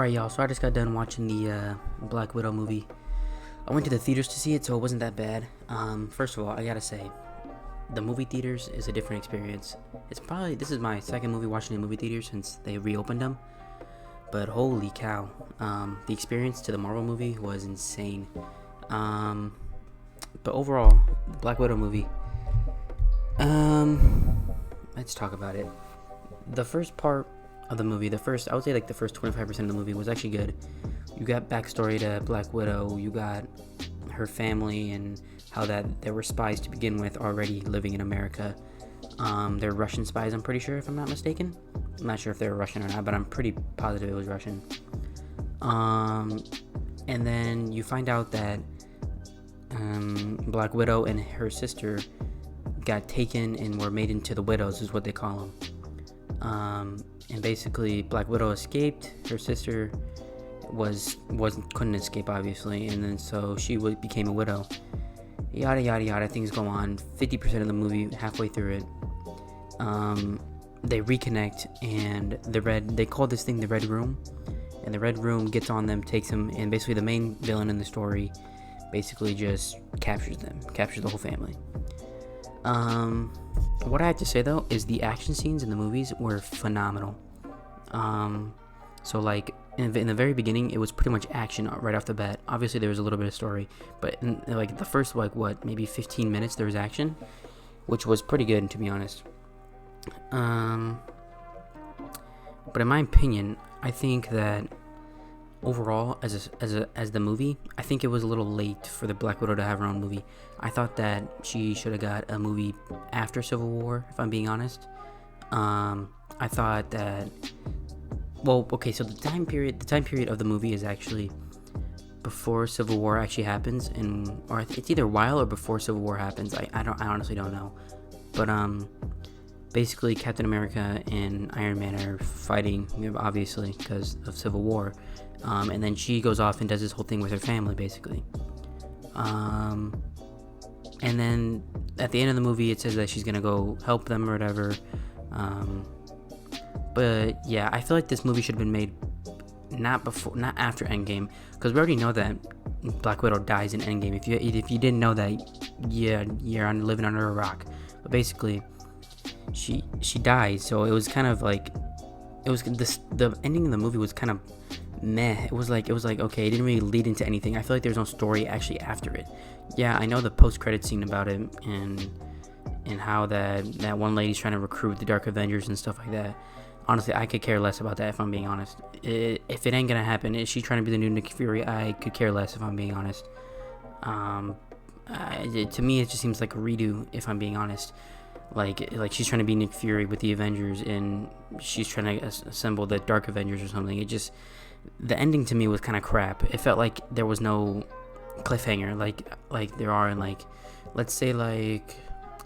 Alright, y'all, so I just got done watching the Black Widow movie. I went to the theaters to see it, so it wasn't that bad. First of all, I gotta say, the movie theaters is a different experience. This is my second movie watching in movie theaters since they reopened them. But holy cow, the experience to the Marvel movie was insane. But overall, the Black Widow movie, let's talk about it. The first part of the movie, I would say like the first 25% of the movie was actually good. You got backstory to Black Widow, you got her family and how that there were spies to begin with already living in America. They're Russian spies, I'm pretty sure, if I'm not mistaken. I'm not sure if they were Russian or not, but I'm pretty positive it was Russian. And then you find out that Black Widow and her sister got taken and were made into the widows, is what they call them. And basically, Black Widow escaped. Her sister couldn't escape, obviously, and then so she became a widow. Yada yada yada. Things go on. 50% of the movie, halfway through it, they reconnect, and they call this thing the Red Room, and the Red Room gets on them, takes them, and basically the main villain in the story basically just captures the whole family. What I have to say though is the action scenes in the movies were phenomenal. So like in the very beginning, it was pretty much action right off the bat. Obviously there was a little bit of story, but in like the first maybe 15 minutes there was action, which was pretty good, to be honest. But in my opinion, I think that overall, as the movie, I think it was a little late for the Black Widow to have her own movie. I thought that she should have got a movie after Civil War, if I'm being honest. I thought that, so the time period of the movie is actually before Civil War actually happens, or it's either while or before Civil War happens. I honestly don't know, but basically Captain America and Iron Man are fighting, obviously because of Civil War. And then she goes off and does this whole thing with her family, basically. And then at the end of the movie, it says that she's gonna go help them or whatever. But yeah, I feel like this movie should have been made not after Endgame, because we already know that Black Widow dies in Endgame. If you didn't know that, yeah, you're living under a rock. But basically, she dies. So it was kind of like the ending of the movie was kind of meh. It was like okay, it didn't really lead into anything. I feel like there's no story actually after it. Yeah, I know the post-credit scene about it and how that one lady's trying to recruit the Dark Avengers and stuff like that. Honestly, I could care less about that, if I'm being honest. If it ain't gonna happen, is she trying to be the new Nick Fury? I could care less, if I'm being honest. To me, it just seems like a redo, if I'm being honest. Like she's trying to be Nick Fury with the Avengers, and she's trying to assemble the Dark Avengers or something. The ending to me was kind of crap. It felt like there was no cliffhanger, like there are in, like, let's say, like,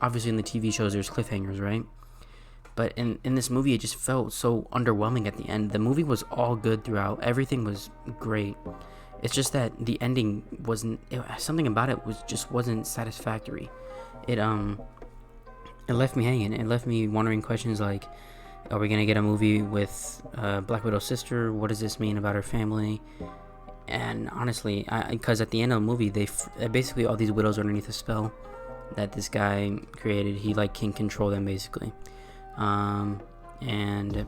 obviously in the TV shows there's cliffhangers, right? But in this movie, it just felt so underwhelming at the end. The movie was all good throughout. Everything was great. It's just that the ending something about it wasn't satisfactory. It left me hanging. It left me wondering questions like, are we gonna get a movie with Black Widow's sister? What does this mean about her family? And honestly, because at the end of the movie, basically all these widows are underneath a spell that this guy created. He can control them, basically. And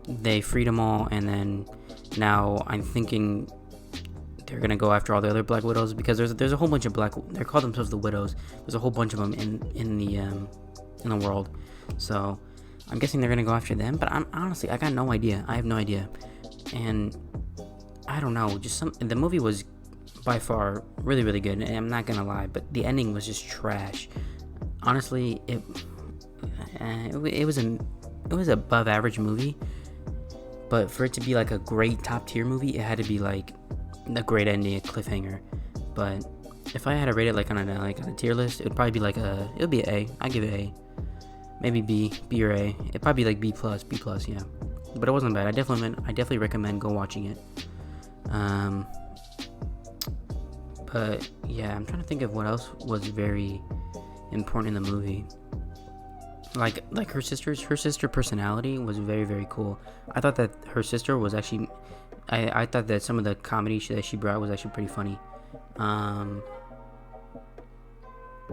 they freed them all, and then now I'm thinking they're gonna go after all the other Black Widows, because there's a whole bunch of they call themselves the Widows. There's a whole bunch of them in the world, so I'm guessing they're gonna go after them. But I got no idea. I have no idea, and I don't know. The movie was by far really, really good, and I'm not gonna lie, but the ending was just trash. Honestly, it was above average movie, but for it to be like a great top tier movie, it had to be like a great ending, a cliffhanger. But if I had to rate it on a tier list, it would probably be it would be an A. I give it A, maybe B or A. It'd probably be like B plus, yeah. But it wasn't bad. I definitely recommend go watching it. But yeah, I'm trying to think of what else was very important in the movie. Like her sister personality was very, very cool. I thought that her sister was actually I thought that some of the comedy that she brought was actually pretty funny.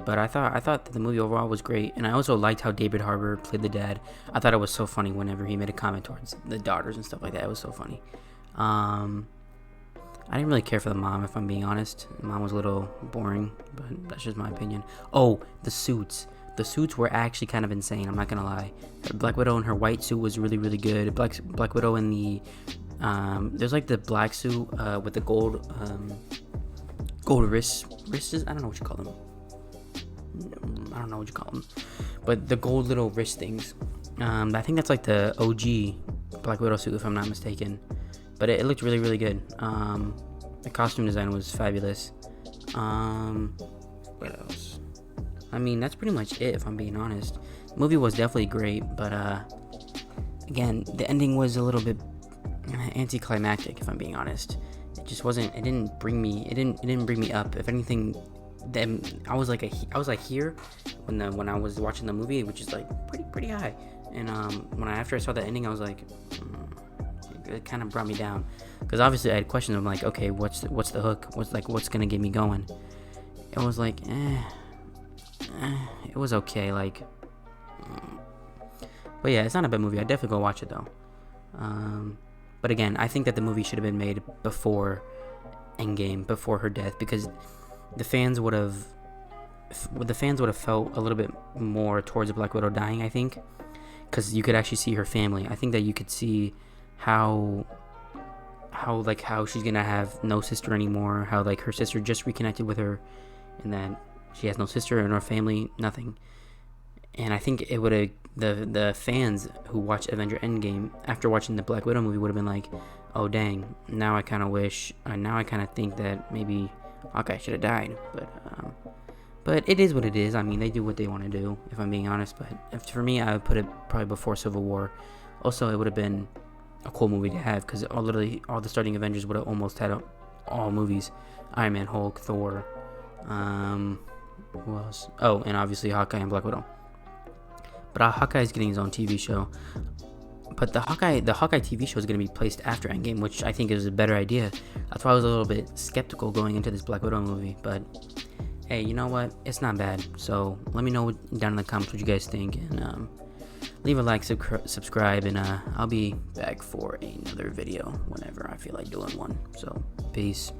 But I thought that the movie overall was great, and I also liked how David Harbour played the dad. I thought it was so funny whenever he made a comment towards the daughters and stuff like that. It was so funny. I didn't really care for the mom, if I'm being honest. The mom was a little boring, but that's just my opinion. Oh, the suits. The suits were actually kind of insane, I'm not gonna lie. Black Widow in her white suit was really, really good. Black Widow in the... there's like the black suit with the gold wrists. I don't know what you call them. But the gold little wrist things. I think that's like the OG Black Widow suit, if I'm not mistaken. But it looked really, really good. The costume design was fabulous. What else? I mean, that's pretty much it, if I'm being honest. The movie was definitely great, but again, the ending was a little bit anticlimactic, if I'm being honest. It just wasn't. It didn't bring me up. If anything, then I was like here when I was watching the movie, which is like pretty high. And after I saw the ending, I was like, it kind of brought me down, because obviously I had questions. I'm like, okay, what's the hook? What's gonna get me going? It was like, it was okay, like, but yeah, it's not a bad movie. I definitely go watch it though. But again, I think that the movie should have been made before Endgame, before her death, because the fans would have felt a little bit more towards Black Widow dying, I think, because you could actually see her family. I think that you could see how she's gonna have no sister anymore, how like her sister just reconnected with her, and that she has no sister in her family, nothing. And I think it would have, the fans who watched Avenger Endgame after watching the Black Widow movie would have been like, oh dang, now I kind of think that maybe Hawkeye should have died. But it is what it is. I mean, they do what they want to do, if I'm being honest. But for me, I would put it probably before Civil War. Also, it would have been a cool movie to have, because literally all the starting Avengers would have almost had all movies: Iron Man, Hulk, Thor, who else? Oh, and obviously Hawkeye and Black Widow. But Hawkeye is getting his own TV show. But the Hawkeye TV show is going to be placed after Endgame, which I think is a better idea. That's why I was a little bit skeptical going into this Black Widow movie. But hey, you know what? It's not bad. So let me know down in the comments what you guys think, and leave a like, subscribe, and I'll be back for another video whenever I feel like doing one. So peace.